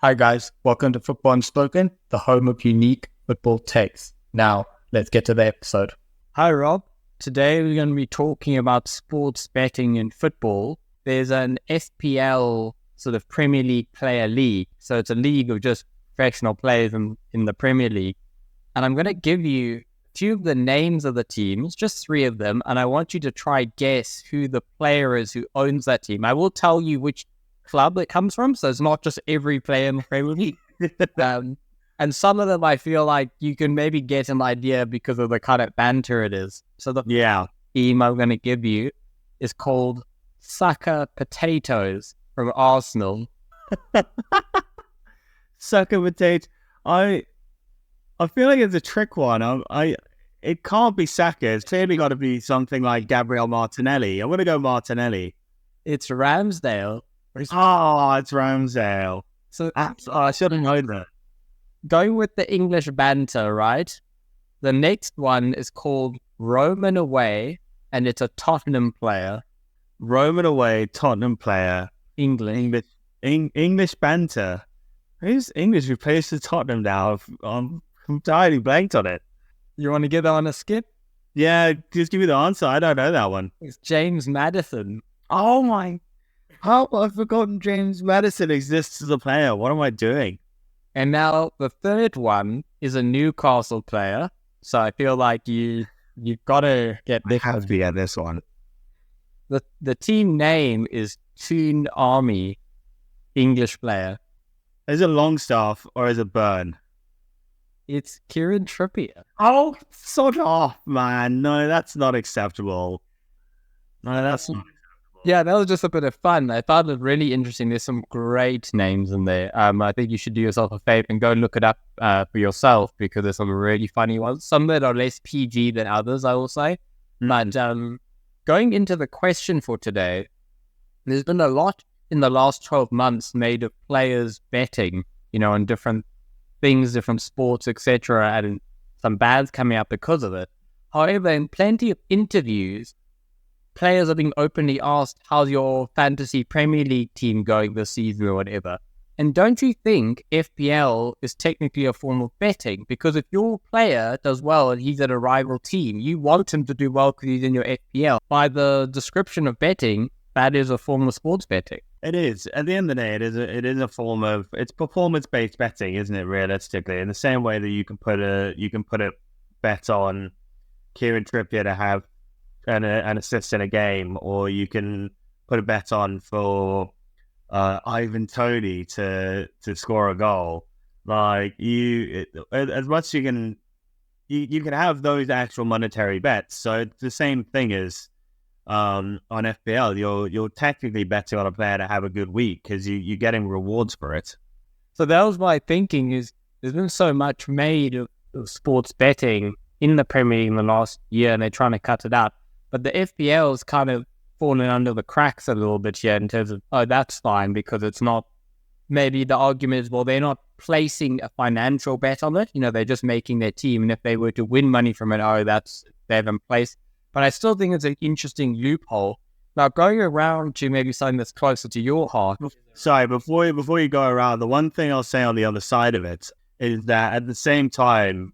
Hi guys, welcome to Football Unspoken, the home of unique football takes. Now, let's get to the episode. Hi Rob, today we're going to be talking about sports betting in football. There's an FPL sort of Premier League player league, so it's a league of just professional players in the Premier League. And I'm going to give you a few of the names of the teams, just three of them, and I want you to try guess who the player is who owns that team. I will tell you which club it comes from, so it's not just every player in the Premier League. And some of them I feel like you can maybe get an idea because of the kind of banter it is. So the team I'm going to give you is called Sucker Potatoes from Arsenal. Sucker potato. I feel like it's a trick one. It can't be Saka. It's clearly got to be something like Gabriel Martinelli. I'm going to go Martinelli. It's Ramsdale. It's Ramsdale. So I should have known that. Going with the English banter, right? The next one is called Roman Away, and it's a Tottenham player. Roman away, Tottenham player. English. English banter. Who's English who plays for Tottenham now? I'm entirely blanked on it. You want to give that one a skip? Yeah, just give me the answer. I don't know that one. It's James Maddison. Oh my... How I've forgotten James Maddison exists as a player. What am I doing? And now the third one is a Newcastle player. So I feel like you've got to get this. I have to get this one. The team name is Toon Army, English player. Is it Longstaff or is it Burn? It's Kieran Trippier. Oh, sod off, man. No, that's not acceptable. No, that's not acceptable. Yeah, that was just a bit of fun. I thought it really interesting. There's some great names in there. I think you should do yourself a favor and go look it up for yourself because there's some really funny ones. Some that are less PG than others, I will say. But going into the question for today, there's been a lot in the last 12 months made of players betting, on different things, different sports, etc., and some bans coming out because of it. However, in plenty of interviews, players are being openly asked, how's your fantasy Premier League team going this season or whatever? And don't you think FPL is technically a form of betting? Because if your player does well and he's at a rival team, you want him to do well because he's in your FPL. By the description of betting, that is a form of sports betting. It is. At the end of the day, it is a form of, it's performance-based betting, isn't it, realistically? In the same way that you can put a bet on Kieran Trippier to have an assist in a game, or you can put a bet on for Ivan Toney to score a goal. Like as much as you can have those actual monetary bets. So it's the same thing as on FPL. You're technically betting on a player to have a good week because you're getting rewards for it. So that was my thinking. Is there's been so much made of sports betting in the Premier League in the last year, and they're trying to cut it out. But the FPL is kind of fallen under the cracks a little bit here in terms of, that's fine because it's not, maybe the argument is, well, they're not placing a financial bet on it. They're just making their team. And if they were to win money from it, they haven't placed. But I still think it's an interesting loophole. Now, going around to maybe something that's closer to your heart. Sorry, before you go around, the one thing I'll say on the other side of it is that at the same time,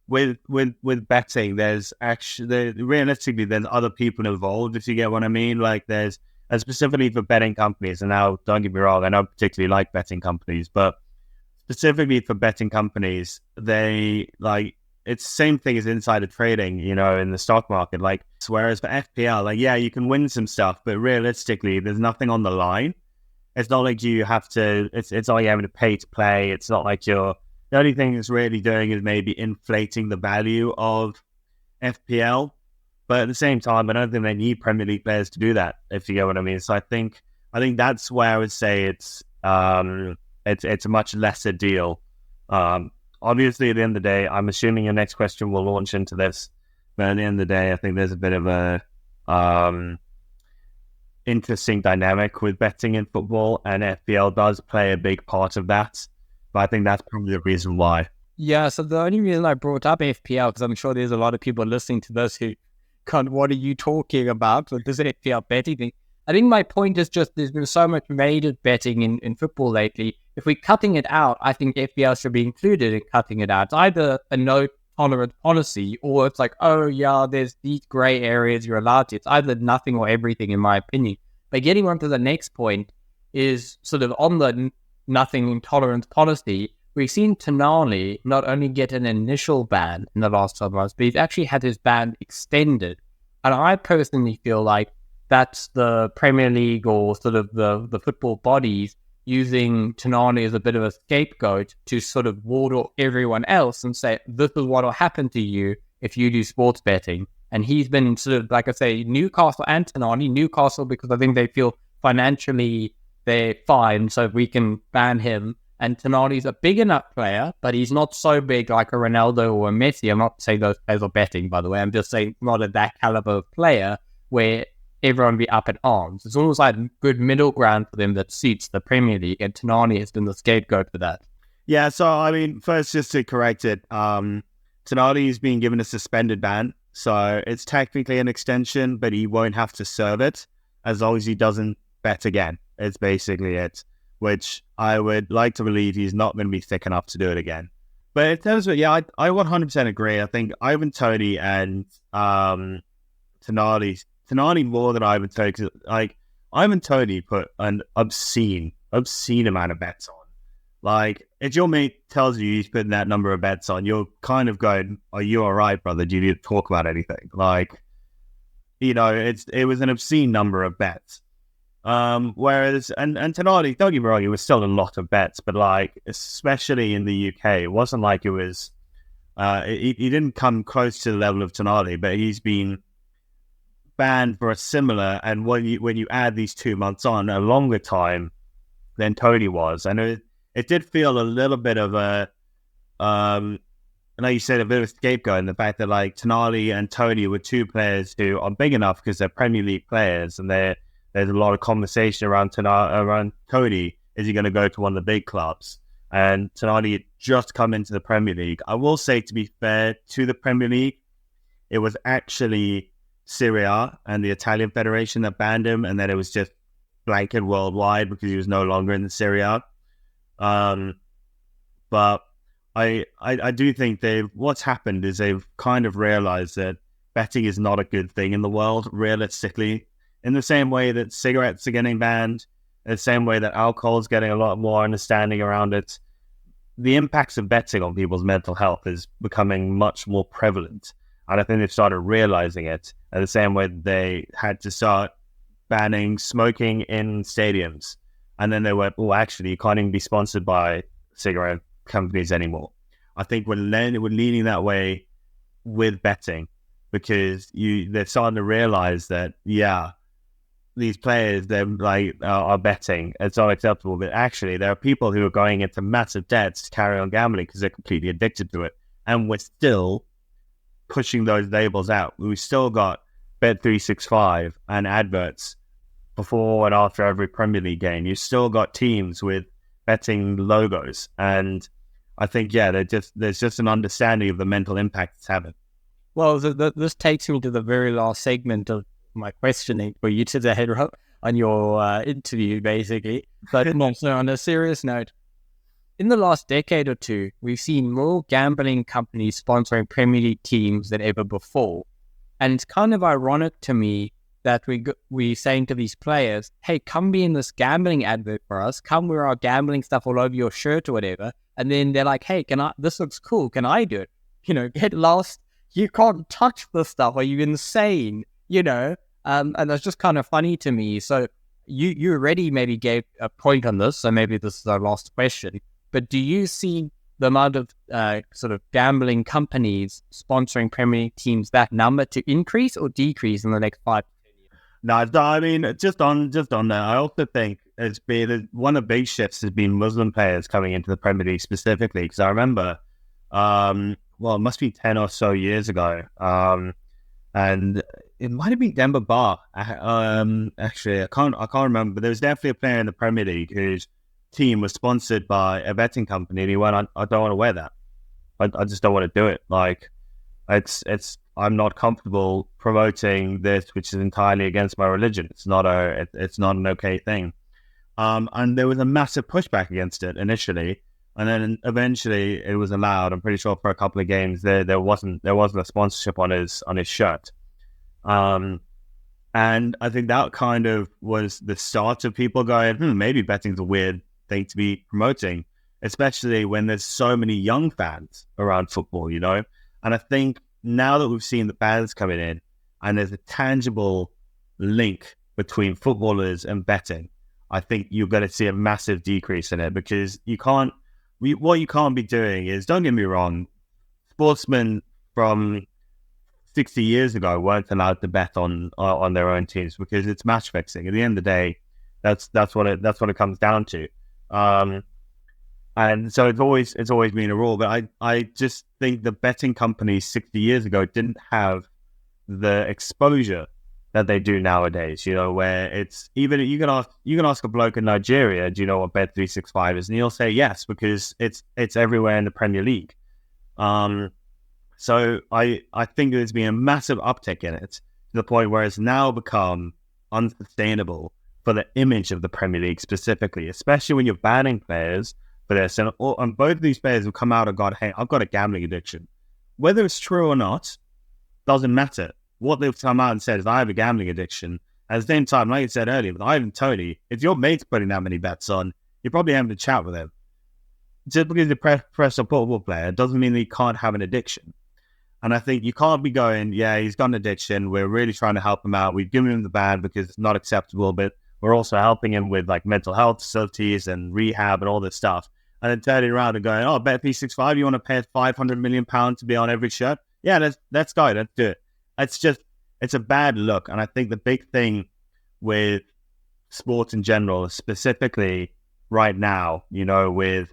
with betting, there's actually realistically there's other people involved, if you get what I mean. Like and specifically for betting companies, and now don't get me wrong, I don't particularly like betting companies, but specifically for betting companies, they it's the same thing as insider trading, in the stock market. Like, whereas for FPL, yeah, you can win some stuff, but realistically, there's nothing on the line. It's not like you have to. It's not like you having to pay to play. It's not like you're. The only thing it's really doing is maybe inflating the value of FPL. But at the same time, I don't think they need Premier League players to do that, if you get what I mean. So I think that's where I would say it's a much lesser deal. Obviously, at the end of the day, I'm assuming your next question will launch into this. But at the end of the day, I think there's a bit of a interesting dynamic with betting in football, and FPL does play a big part of that. But I think that's probably the reason why. Yeah, so the only reason I brought up FPL, because I'm sure there's a lot of people listening to this who can't, what are you talking about? Like, this FPL betting thing. I think my point is just there's been so much made of betting in football lately. If we're cutting it out, I think FPL should be included in cutting it out. It's either a no tolerant policy or it's like, oh yeah, there's these grey areas you're allowed to. It's either nothing or everything, in my opinion. But getting on to the next point is sort of on the nothing intolerance policy. We've seen Tonali not only get an initial ban in the last 12 months, but he's actually had his ban extended. And I personally feel like that's the Premier League or sort of the football bodies using Tonali as a bit of a scapegoat to sort of ward off everyone else and say, this is what will happen to you if you do sports betting. And he's been sort of, like I say, Newcastle and Tonali. Newcastle, because I think they feel financially they're fine, so we can ban him. And Tonali's a big enough player, but he's not so big like a Ronaldo or a Messi. I'm not saying those players are betting, by the way. I'm just saying not at that caliber of player where everyone be up in arms. It's almost like a good middle ground for them that suits the Premier League, and Tonali has been the scapegoat for that. Yeah, so I mean, first, just to correct it, Tonali is being given a suspended ban, so it's technically an extension, but he won't have to serve it as long as he doesn't bet again. It's basically it, which I would like to believe he's not going to be thick enough to do it again. But in terms of, yeah, I 100% agree. I think Ivan Toney and Tonali more than Ivan Toney, because like Ivan Toney put an obscene amount of bets on. Like, if your mate tells you he's putting that number of bets on, you're kind of going, "Are you all right, brother? Do you need to talk about anything?" Like, you know, it was an obscene number of bets. Whereas and Tonali, don't get me wrong, it was still a lot of bets, but like, especially in the UK, it wasn't like it was. He didn't come close to the level of Tonali, but he's been banned for a similar, and when you add these 2 months on, a longer time than Toney was, and it did feel a little bit of a, I know you said a bit of a scapegoat in the fact that like Tonali and Toney were two players who are big enough because they're Premier League players, and there's a lot of conversation around Toney. Is he going to go to one of the big clubs? And Tonali had just come into the Premier League. I will say, to be fair to the Premier League, it was actually Serie A and the Italian Federation that banned him, and then it was just blanket worldwide because he was no longer in the Serie A. But I do think what's happened is they've kind of realized that betting is not a good thing in the world, realistically. In the same way that cigarettes are getting banned, in the same way that alcohol is getting a lot more understanding around it, the impacts of betting on people's mental health is becoming much more prevalent. And I think they've started realizing it in the same way that they had to start banning smoking in stadiums. And then they went, well, actually, you can't even be sponsored by cigarette companies anymore. I think we're leaning that way with betting because they're starting to realize that, yeah, these players, they're like, are betting. It's unacceptable. But actually, there are people who are going into massive debts to carry on gambling because they're completely addicted to it. And we're still pushing those labels out. We've still got Bet365 and adverts before and after every Premier League game. You've still got teams with betting logos. And I think, yeah, there's just an understanding of the mental impact it's having. Well, this takes me to the very last segment of my questioning for you today, Rob, on your interview, basically. But also on a serious note, in the last decade or two, we've seen more gambling companies sponsoring Premier League teams than ever before. And it's kind of ironic to me that we're saying to these players, hey, come be in this gambling advert for us, come wear our gambling stuff all over your shirt or whatever. And then they're like, hey, this looks cool, can I do it? You know, get lost. You can't touch this stuff. Are you insane? You know, and that's just kind of funny to me. So you already maybe gave a point on this, so maybe this is our last question. But do you see the amount of sort of gambling companies sponsoring Premier League teams, that number to increase or decrease in the next 5 to 10 years? No, I mean, just on that, I also think it's been one of the big shifts has been Muslim players coming into the Premier League specifically. Because I remember, well, it must be 10 or so years ago, and it might have been Demba Ba. Actually, I can't remember, but there was definitely a player in the Premier League whose team was sponsored by a betting company, and he went, I don't want to wear that. I just don't want to do it. Like, I'm not comfortable promoting this, which is entirely against my religion. It's not an okay thing. And there was a massive pushback against it initially, and then eventually it was allowed. I'm pretty sure for a couple of games there wasn't a sponsorship on his shirt. And I think that kind of was the start of people going, maybe betting's a weird thing to be promoting, especially when there's so many young fans around football, you know? And I think now that we've seen the bans coming in and there's a tangible link between footballers and betting, I think you're going to see a massive decrease in it, because what you can't be doing is, don't get me wrong, sportsmen from 60 years ago weren't allowed to bet on their own teams because it's match fixing. At the end of the day, that's what it comes down to. And so it's always been a rule. But I just think the betting companies 60 years ago didn't have the exposure that they do nowadays. You know, where it's even you can ask a bloke in Nigeria, do you know what Bet365 is? And he'll say yes, because it's everywhere in the Premier League. So I think there's been a massive uptick in it to the point where it's now become unsustainable for the image of the Premier League specifically, especially when you're banning players for this. And both of these players have come out and gone, hey, I've got a gambling addiction. Whether it's true or not, doesn't matter. What they've come out and said is, I have a gambling addiction. At the same time, like I said earlier, with Ivan Toney, if your mate's putting that many bets on, you're probably having a chat with him. Just because you're a professional football player doesn't mean that you can't have an addiction. And I think you can't be going, yeah, he's got an addiction, we're really trying to help him out, we've given him the ban because it's not acceptable, but we're also helping him with like mental health facilities and rehab and all this stuff. And then turning around and going, oh, Bet365, you want to pay £500 million to be on every shirt? Yeah, let's go, let's do it. It's a bad look. And I think the big thing with sports in general, specifically right now, you know, with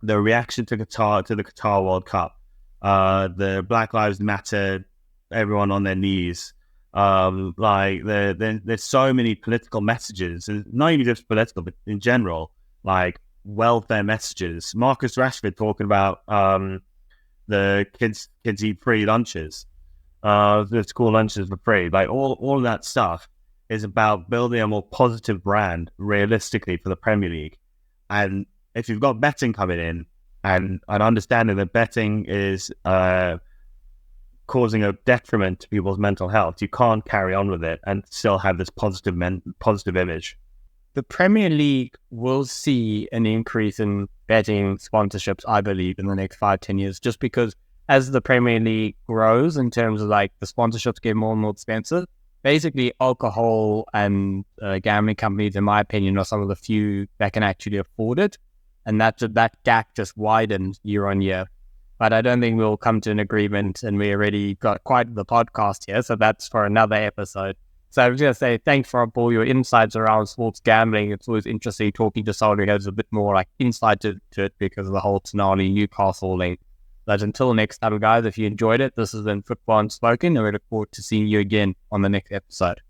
the reaction to the Qatar World Cup, the Black Lives Matter, everyone on their knees, like there's so many political messages, and not even just political, but in general, like welfare messages. Marcus Rashford talking about the kids eat free lunches, the school lunches for free, like all of that stuff is about building a more positive brand realistically for the Premier League. And if you've got betting coming in, and understanding that betting is causing a detriment to people's mental health, you can't carry on with it and still have this positive image. The Premier League will see an increase in betting sponsorships, I believe, in the next 5-10 years, just because as the Premier League grows in terms of like the sponsorships get more and more expensive, basically alcohol and gambling companies, in my opinion, are some of the few that can actually afford it. And that gap just widened year on year. But I don't think we'll come to an agreement, and we already got quite the podcast here, so that's for another episode. So I was going to say, thanks for all your insights around sports gambling. It's always interesting talking to someone who has a bit more like insight to it because of the whole Tonali Newcastle link. But until next time, guys, if you enjoyed it, this has been Football Unspoken, and we look forward to seeing you again on the next episode.